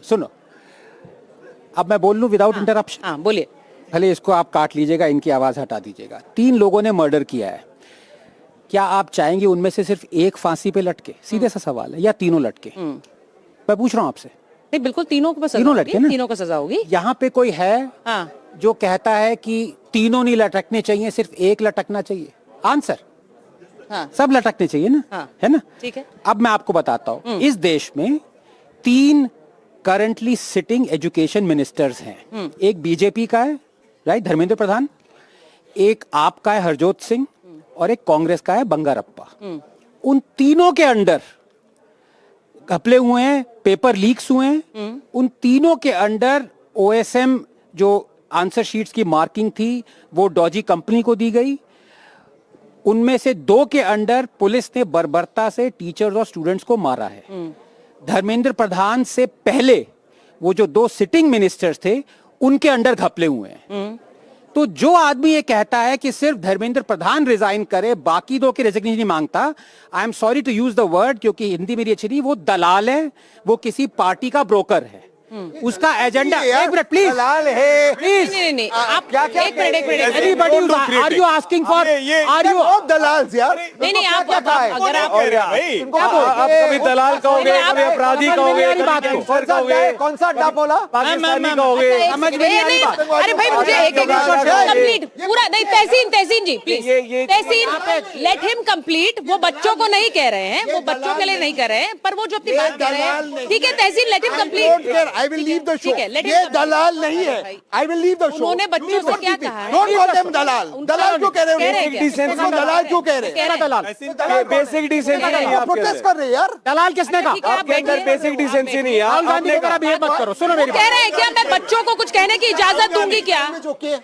सुनो, अब मैं बोल लूं विदाउट इंटरप्शन? हाँ बोलिए। भले इसको आप काट लीजिएगा, इनकी आवाज हटा दीजिएगा। 3 लोगों ने मर्डर किया है, क्या आप चाहेंगे उनमें से सिर्फ एक फांसी पे लटके? सीधे सा सवाल है, या तीनों लटके? मैं पूछ रहा हूं आपसे। नहीं बिल्कुल तीनों को तीनों लटके ना? तीनों को सजा होगी। यहाँ पे कोई है हाँ जो कहता है कि तीनों नहीं लटकने चाहिए, सिर्फ एक लटकना चाहिए? आंसर, हाँ सब लटकने चाहिए ना? हाँ। है ना? ठीक है। अब मैं आपको बताता हूं, इस देश में 3 करंटली सिटिंग एजुकेशन मिनिस्टर्स हैं। एक बीजेपी का है, राइट, धर्मेंद्र प्रधान, एक आपका है हरजोत सिंह, और एक कांग्रेस का है बंगारप्पा। उन तीनों के अंडर घपले हुए हैं, पेपर लीक्स हुए हैं। उन तीनों के अंडर ओएसएम जो आंसर शीट्स की मार्किंग थी वो डॉजी कंपनी को दी गई। उनमें से 2 के अंडर पुलिस ने बर्बरता से टीचर्स और स्टूडेंट्स को मारा है। धर्मेंद्र प्रधान से पहले वो जो 2 सिटिंग मिनिस्टर्स थे उनके अंडर घपले हुए हैं। तो जो आदमी ये कहता है कि सिर्फ धर्मेंद्र प्रधान रिजाइन करे, बाकी 2 की रेजिग्नेशन नहीं मांगता, I am sorry to use the word क्योंकि हिंदी मेरी अच्छी नहीं, वो दलाल है, वो किसी पार्टी का ब्रोकर है। उसका एजेंडा, एक मिनट प्लीज, दलाल है प्लीज। नहीं आप एक minute everybody are you asking for, are you दलाल यार? नहीं आप अगर आप कभी दलाल कहोगे, कभी अपराधी कहोगे, कौन सा अड्डा बोला? पाकिस्तानी कहोगे। समझ में नहीं आ रही बात। अरे भाई मुझे एक कंप्लीट पूरा नहीं, Tahseen ji please, Tahseen let him complete. वो बच्चों को नहीं कह रहे हैं, वो बच्चों के लिए नहीं कर रहे हैं, पर वो जो अपनी बात कह रहे हैं, ठीक है Tahseen, let him complete. I will leave the show. ठीक है, let him ये come. दलाल नहीं है। I will leave the show. उन्होंने बच्चों से क्या कहा है? Don't call them दलाल। दलाल क्यों कह रहे हो? क्या? दलाल क्यों कह रहे हैं? दलाल बेसिक डिसेंसी नहीं है प्रोटेस्ट कर रहे हैं यार। दलाल किसने ठीक है, कहा? आप आपके अंदर बैठिए। बेसिक डिसेंसी नहीं है। राहुल गांधी की तरह बिहेव मत करो। सुनो मेरी कह रहे हैं क्या मैं बच्चों को कुछ कहने की इजाजत दूंगी क्या?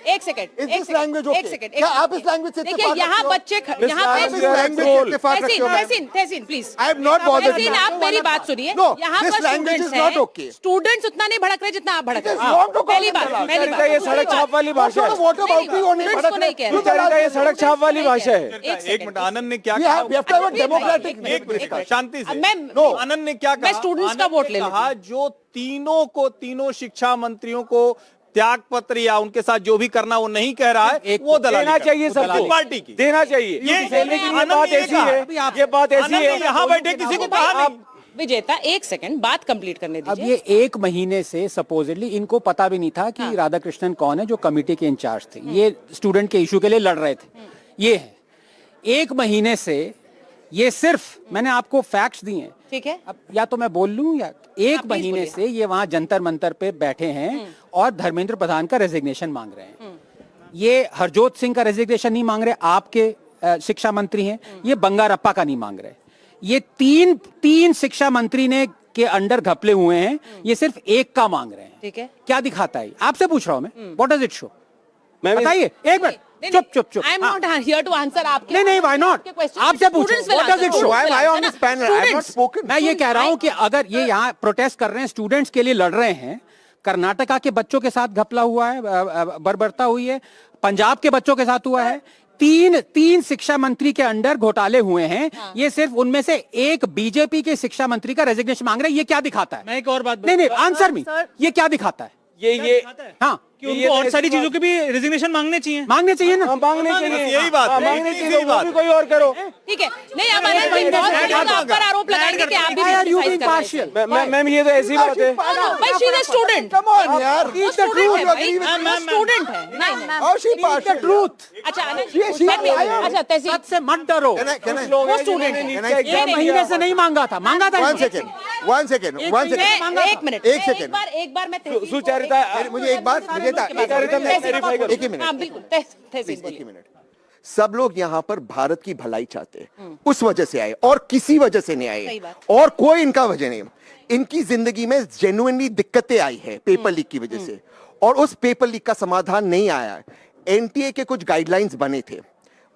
एक second, Is this language okay? एक सेकंड। क्या आप इस language से देखिए इत्तेफाक यहाँ रखते हो? बच्चे यहाँ पे Tahseen please, I am not bothered. Tahseen आप मेरी बात सुनिए। No, यहाँ this पर language is स्टूडेंट्स not हैं, okay. स्टूडेंट्स उतना नहीं भड़क रहे जितना आप भड़क रहे It is wrong to हैं। call पहली them बात, दलाल। पहली चरिता ये सड़क छाप वाली भाषा है। What about you only? Students को नहीं कह रहे। चरिता ये सड़क छाप वाली भाषा है। एक मिनट, आनंद ने क्या We कहा? have to have a democratic. एक मिनट, शांति से। मैं आनंद ने क्या कहा? मैं स्टूडेंट्स का आनंद वोट ने ले लेती कहा जो तीनों शिक्षा मंत्रियों को त्याग पत्र या उनके साथ जो भी करना वो नहीं कह रहा है, वो दलाली देना कर- चाहिए वो सबको, पार्टी की देना चाहिए। ये लेकिन ये आनंद बात ने ऐसी कहा। है, ये बात ऐसी आनंद ने है। यहाँ बैठे किसी को कहा नहीं। विजेता एक सेकंड बात कंप्लीट करने अब दीजिए। ये 1 महीने से सपोजिटली इनको पता भी नहीं था कि राधाकृष्णन कौन है जो कमेटी के इंचार्ज थे। ये स्टूडेंट के इशू के लिए लड़ रहे थे। ये है 1 महीने से, ये सिर्फ मैंने आपको फैक्ट्स दिए हैं। ठीक है, अब या तो मैं बोल लूं, या 1 प्लीज महीने बोलिए। से ये वहां जंतर मंतर पे बैठे हैं और धर्मेंद्र प्रधान का रेजिग्नेशन मांग रहे हैं। ये हरजोत सिंह का रेजिग्नेशन नहीं मांग रहे, आपके शिक्षा मंत्री हैं। ये बंगारप्पा का नहीं मांग रहे। ये तीन शिक्षा मंत्री ने के अंडर घपले हुए हैं, ये सिर्फ एक का मांग रहे हैं। ठीक है। क्या दिखाता है? आपसे पूछ रहा हूं मैं, व्हाट डज इट शो? मैं बताइए, एक मिनट, चुप। I am not here to answer आपके। नहीं, व्हाई नॉट? आपसे पूछो, what does it show? Why am I on this panel? I have not spoken. मैं ये कह रहा हूं कि अगर ये यहाँ प्रोटेस्ट कर रहे हैं, स्टूडेंट्स के लिए लड़ रहे हैं, कर्नाटका के बच्चों के साथ घपला हुआ है, बर्बरता हुई है, पंजाब के बच्चों के साथ हुआ है, तीन शिक्षा मंत्री के अंडर घोटाले हुए हैं। ये सिर्फ उनमें से एक बीजेपी के शिक्षा मंत्री का रेजिग्नेशन मांग रहे हैं। ये क्या दिखाता है? मैं एक और बात नहीं, आंसर मी, ये क्या दिखाता है? ये हाँ, कि उनको और सारी चीजों के भी रेजिग्नेशन मांगने चाहिए। मांगने चाहिए ना? मांगने चाहिए, यही बात है, मांगने यही चाहिए, बात वो भी कोई और करो। ठीक है। नहीं अब आनंद जी बहुत लोग आप पर आरोप लगाएंगे कि आप भी Why are you being criticize कर रहे हैं। partial? मैम ये तो ऐसी बात है। भाई she is a student. Come on यार. वो स्टूडेंट है भाई, वो स्टूडेंट है। नहीं How she partial? ट्रूथ। अच्छा आनंद she is liar. अच्छा तहसीन सच से मत डरो। Can I? वो स्टूडेंट है। Can I? 1 महीने से नहीं मांगा था, मांगा था। One second. मैं एक मिनट, एक second. एक बार मैं तहसीन सुचरिता मुझे एक बात, विजेता, एक ही मिनट। हाँ बिल्कुल तहसीन एक बोलिए। ही मिनट। सब लोग यहाँ पर भारत की भलाई चाहते हैं, उस वजह से आए और किसी वजह से नहीं सही आए, बात। और कोई इनका वजह नहीं। इनकी जिंदगी में जेन्युइनली दिक्कतें आई है पेपर लीक की वजह से, और उस पेपर लीक का समाधान नहीं आया। एनटीए के कुछ गाइडलाइंस बने थे,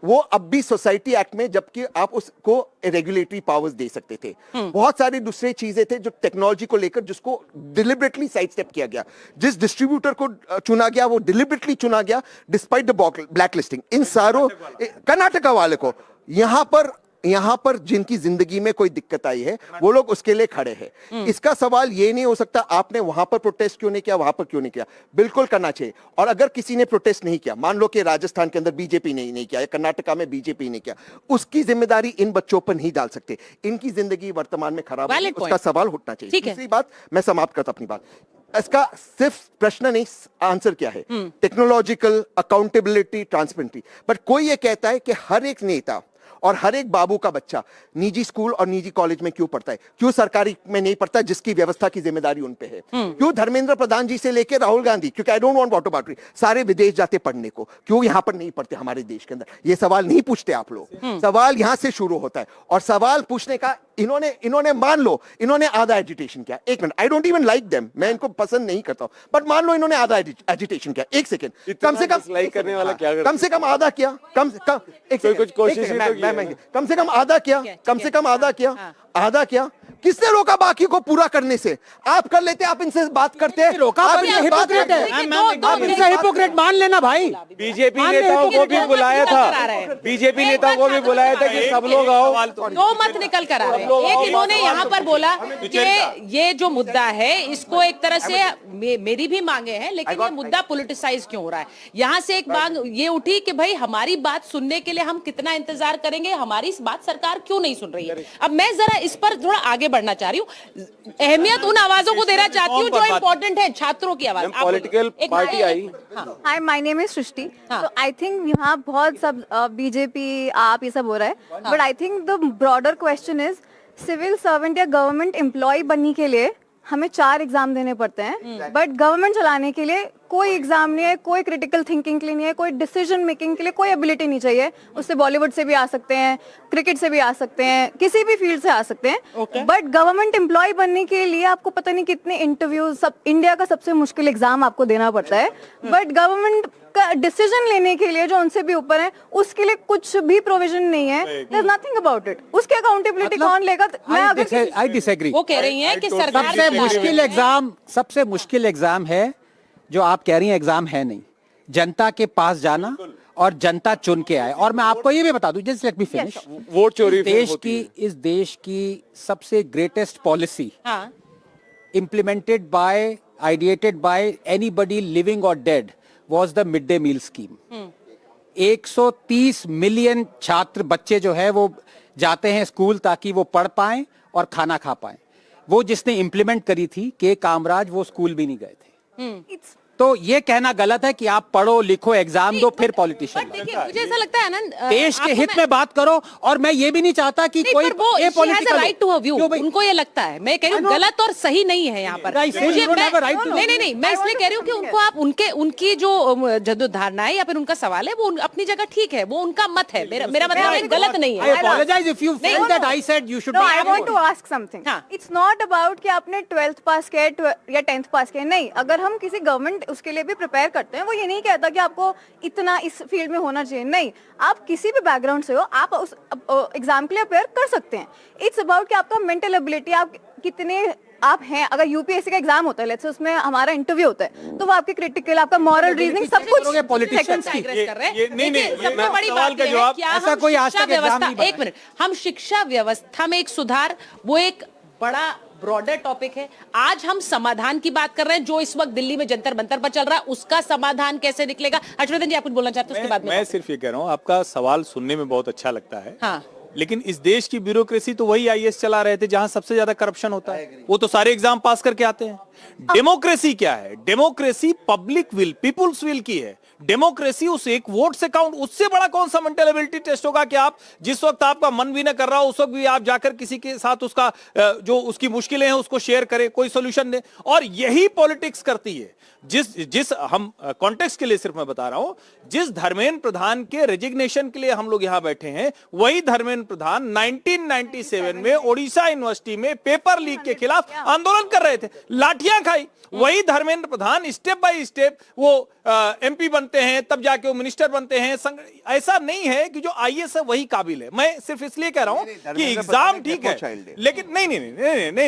वो अब भी सोसाइटी एक्ट में, जबकि आप उसको रेगुलेटरी पावर्स दे सकते थे। बहुत सारी दूसरी चीजें थे जो टेक्नोलॉजी को लेकर, जिसको डिलिबरेटली साइड स्टेप किया गया। जिस डिस्ट्रीब्यूटर को चुना गया वो डिलिबरेटली चुना गया डिस्पाइट द ब्लैक लिस्टिंग। इन सारों कर्नाटका वाले को यहाँ पर यहां पर जिनकी जिंदगी में कोई दिक्कत आई है वो लोग उसके लिए खड़े हैं। इसका सवाल ये नहीं हो सकता आपने वहां पर प्रोटेस्ट क्यों नहीं किया, वहां पर क्यों नहीं किया। बिल्कुल करना चाहिए। और अगर किसी ने प्रोटेस्ट नहीं किया, मान लो कि राजस्थान के अंदर बीजेपी ने नहीं किया या कर्नाटका में बीजेपी ने किया, उसकी जिम्मेदारी इन बच्चों पर नहीं डाल सकते। इनकी जिंदगी वर्तमान में खराब है, उसका सवाल उठना चाहिए। दूसरी बात, मैं समाप्त करता अपनी बात, इसका सिर्फ प्रश्न नहीं, आंसर क्या है? Technological, accountability, transparency. बट कोई ये कहता है कि हर एक नेता और हर एक बाबू का बच्चा निजी स्कूल और निजी कॉलेज में क्यों पढ़ता है, क्यों सरकारी में नहीं पढ़ता जिसकी व्यवस्था की जिम्मेदारी उन पे है? क्यों धर्मेंद्र प्रधान जी से लेकर राहुल गांधी, क्योंकि आई डोंट वांट वाटर बाटरी, सारे विदेश जाते पढ़ने को, क्यों यहां पर नहीं पढ़ते हमारे देश के अंदर? ये सवाल नहीं पूछते आप लोग। सवाल यहां से शुरू होता है। और सवाल पूछने का इन्होंने मान लो इन्होंने आधा एजिटेशन किया। एक minute, I don't even like them, मैं इनको पसंद नहीं करता हूं, बट मान लो इन्होंने आधा एजिटेशन किया। एक सेकंड, कम से कम लाइक करने वाला क्या कम से कम आधा किया, कम से कम एक कोई कुछ कोशिश एक भी सेकंड, तो की है। मैं कम से कम आधा किया, कम से कम आधा किया, आधा किया। किसने रोका बाकी को पूरा करने से? आप कर लेते, आप इनसे बात करते, रोका आप पर ये इनसे बात हिपोक्रेट करते। है। आप इनसे हिपोक्रेट मान लेना भाई। बीजेपी नेताओं को भी बुलाया था, बीजेपी नेताओं को भी बुलाया था कि सब लोग आओ। दो मत निकल कर आ रहे हैं। एक इन्होंने यहाँ पर बोला कि ये जो मुद्दा है इसको एक तरह से मेरी भी मांगे हैं, लेकिन ये मुद्दा पॉलिटिसाइज क्यों हो रहा है? यहाँ से एक मांग ये उठी कि भाई हमारी बात सुनने के लिए हम कितना इंतजार करेंगे, हमारी इस बात सरकार क्यों नहीं सुन रही है? अब मैं जरा इस पर थोड़ा आगे बढ़ना चाह रही हूँ, अहमियत उन आवाजों को देना चाहती हूँ जो इम्पोर्टेंट है, छात्रों की आवाज। पॉलिटिकल पार्टी आई। Hi, my name is Srishti. तो आई थिंक यहाँ बहुत सब बीजेपी आप ये सब हो रहा है, but I think the broader question is civil servant या गवर्नमेंट एम्प्लॉय बनने के लिए हमें 4 एग्जाम देने पड़ते हैं, बट गवर्नमेंट चलाने के लिए कोई एग्जाम नहीं है, कोई क्रिटिकल थिंकिंग के लिए नहीं है, कोई डिसीजन मेकिंग के लिए कोई एबिलिटी नहीं चाहिए। उससे बॉलीवुड से भी आ सकते हैं, क्रिकेट से भी आ सकते हैं, किसी भी फील्ड से आ सकते हैं। बट गवर्नमेंट एम्प्लॉय बनने के लिए आपको पता नहीं कितने इंटरव्यूज, सब इंडिया का सबसे मुश्किल एग्जाम आपको देना पड़ता है। बट गवर्नमेंट का डिसीजन लेने के लिए जो उनसे भी ऊपर है उसके लिए कुछ भी प्रोविजन नहीं है। There is nothing about it. उसकी अकाउंटेबिलिटी कौन लेगा? मैं अगर आई डिसएग्री। वो कह रही हैं कि सरकार सबसे मुश्किल एग्जाम है जो आप कह रही हैं, एग्जाम है नहीं, जनता के पास जाना और जनता चुन के आए। और मैं आपको ये भी बता दूं, just let me finish, vote चोरी इस देश की सबसे greatest policy implemented by, ideated by anybody living or dead was the mid day meal scheme. 130 million छात्र बच्चे जो है वो जाते हैं स्कूल ताकि वो पढ़ पाएं और खाना खा पाएं। वो जिसने इंप्लीमेंट करी थी के कामराज, वो स्कूल भी नहीं गए थे। तो ये कहना गलत है कि आप पढ़ो लिखो एग्जाम दो फिर पॉलिटिशियन। देखिए मुझे ऐसा लगता है आनंद, देश के हित में बात करो। और मैं ये भी नहीं चाहता कि कोई राइट टू व्यू, उनको ये लगता है, मैं कह रही हूँ गलत और सही नहीं है यहाँ पर। मुझे नहीं, मैं इसलिए कह रही हूँ कि उनको आप उनकी जो जद्दोधारणा है या फिर उनका सवाल है वो अपनी जगह ठीक है, वो उनका मत है। मेरा मतलब गलत नहीं है। I apologize if you felt that I said you should No, not. I want to ask something. It's not about कि आपने 12th पास किया है या 10th पास किया है। नहीं, अगर हम किसी गवर्नमेंट उसके लिए भी प्रिपेयर करते हैं, वो ये नहीं कहता कि आपको इतना इस फील्ड में होना चाहिए। नहीं, आप किसी भी बैकग्राउंड से हो, आप उस एग्जाम के लिए अपेयर कर सकते हैं। इट्स अबाउट कि आपका मेंटल एबिलिटी, आप कितने आप हैं। अगर यूपीएससी का एग्जाम होता है, लेट्स से उसमें हमारा इंटरव्यू होता है, तो वो आपके क्रिटिकल, आपका मॉरल रीजनिंग सब कुछ पॉलिटिशियंस की सबसे बड़ी बात है क्या ऐसा कोई आज तक एग्जाम नहीं बना। एक मिनट, हम शिक्षा व्यवस्था में एक सुधार, वो एक बड़ा ब्रॉडर टॉपिक है। आज हम समाधान की बात कर रहे हैं, जो इस वक्त दिल्ली में जंतर मंतर पर चल रहा है, उसका समाधान कैसे निकलेगा? हर्षवर्धन जी, आप कुछ बोलना चाहते हैं उसके बाद में? मैं सिर्फ ये कह रहा हूँ, आपका सवाल सुनने में बहुत अच्छा लगता है, हाँ, लेकिन इस देश की ब्यूरोक्रेसी तो वही आईएएस चला रहे थे जहां सबसे ज्यादा करप्शन होता है। वो तो सारे एग्जाम पास करके आते हैं। डेमोक्रेसी क्या है? Democracy public will, people's will की है। डेमोक्रेसी उस एक वोट से काउंट, उससे बड़ा कौन सा मेंटल एबिलिटी टेस्ट होगा कि आप जिस वक्त आपका मन भी ना कर रहा हो उस वक्त भी आप जाकर किसी के साथ उसका जो उसकी मुश्किलें हैं उसको शेयर करें, कोई सोल्यूशन दे। और यही पॉलिटिक्स करती है। जिस हम कॉन्टेक्स्ट के लिए सिर्फ मैं बता रहा हूं, जिस धर्मेंद्र प्रधान के रेजिग्नेशन के लिए हम लोग यहां बैठे हैं, वही धर्मेंद्र प्रधान 1997 में ओडिशा यूनिवर्सिटी में पेपर लीक के खिलाफ आंदोलन कर रहे थे, लाठियां खाई। वही Dharmendra Pradhan step by step वो एमपी बनते हैं, तब जाके वो मिनिस्टर बनते हैं। ऐसा नहीं है कि जो आईएएस है वही काबिल है। मैं सिर्फ इसलिए कह रहा हूं कि एग्जाम ठीक है, लेकिन नहीं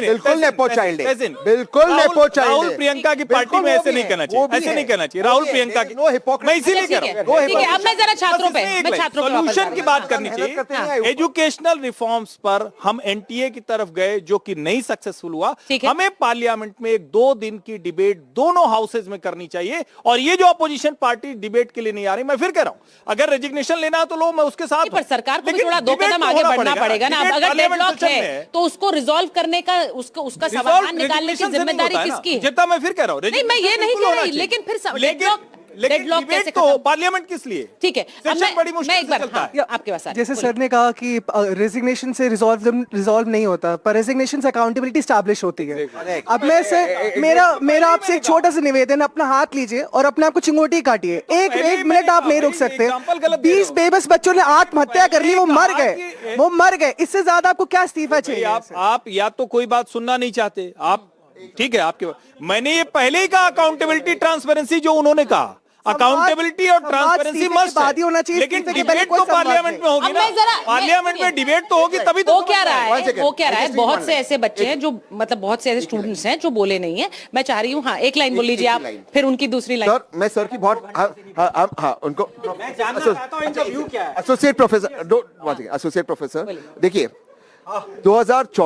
बिल्कुल नेपो चाइल्ड है, तहसीन, बिल्कुल नेपो चाइल्ड राहुल है। प्रियंका की पार्टी बिल्कुल में वो ऐसे भी नहीं है, कहना वो चाहिए, भी ऐसे है। नहीं कहना चाहिए। वो राहुल भी है, प्रियंका की, no hypocrisy। मैं इसीलिए अच्छा, कह ठीक रहा है, हूं। ठीक है, अब मैं जरा छात्रों पे, मैं छात्रों पे वापस सॉल्यूशन जा की रही बात करनी मेहनत करते नहीं चाहिए। है। एजुकेशनल रिफॉर्म्स पर हम एनटीए की तरफ गए, जो कि नहीं सक्सेसफुल हुआ। ठीक है। हमें पार्लियामेंट में 2 दिन की डिबेट दोनों हाउसेज में करनी चाहिए। और ये जो अपोजिशन पार्टी डिबेट के लिए नहीं आ रही, मैं फिर कह रहा हूं, अगर रेजिग्नेशन लेना है तो लो, मैं उसके साथ पर सरकार को भी लेकिन थोड़ा 2 debate कदम तो आगे होना बढ़ना पड़ेगा ना। अब Debate अगर parliament डेडलॉक session में है तो उसको रिजॉल्व करने का, उसका Resolve समाधान निकालने की resignation से नहीं जिम्मेदारी होता है ना। किसकी है? जितना मैं फिर कह रहा हूं, नहीं, मैं ये resignation नहीं बिल्कुल कह होना रही, चाहिए। लेकिन फिर लेकिन डेडलॉक डिबेट कैसे तो खत्म? पार्लियामेंट किस लिए? ठीक है, अब सेशन बड़ी मुश्किल मैं एक से बार, चलता हाँ, है। आपके पास आ रही जैसे बोलिए। सर ने कहा कि रेजिग्नेशन से रिजॉल्व नहीं होता, पर रेजिग्नेशन से अकाउंटेबिलिटी स्टैब्लिश होती है। अब मैं से मेरा आपसे एक छोटा सा निवेदन, अपना हाथ लीजिए और अपने आप को चिंगोटी काटिए। एक पहले ही मिनट आप मैंने नहीं रुक कहा, सकते। example गलत दे रहे 20 हो। बेबस बच्चों ने आत्महत्या कर ली, वो पहले मर कहा गए, कि- वो मर गए। इससे ज्यादा आपको क्या इस्तीफा भाई, चाहिए? आप या तो कोई बात सुनना नहीं चाहते आप, ठीक है आपके। मैंने ये पहले ही कहा, अकाउंटेबिलिटी ट्रांसपेरेंसी जो उन्होंने कहा, अकाउंटेबिलिटी और संवाद ट्रांसपेरेंसी इस्तीफे के मस्ट बाद ही होना चाहिए, लेकिन इस्तीफे के पहले डिबेट कोई तो संवाद पार्लियामेंट में नहीं। होगी अब ना। मैं जरा- पार्लियामेंट में डिबेट तो होगी, तभी तो वो क्या रहा One है, second, वो क्या रहा है, just बहुत one से line. ऐसे बच्चे हैं जो, मतलब बहुत से ऐसे स्टूडेंट्स हैं जो बोले नहीं है। मैं चाह रही हूँ, हाँ, एक लाइन बोल लीजिए एक आप, line. फिर उनकी दूसरी लाइन। सर, मैं सर की बहुत हाँ उनको एसोसिएट प्रोफेसर देखिए 2014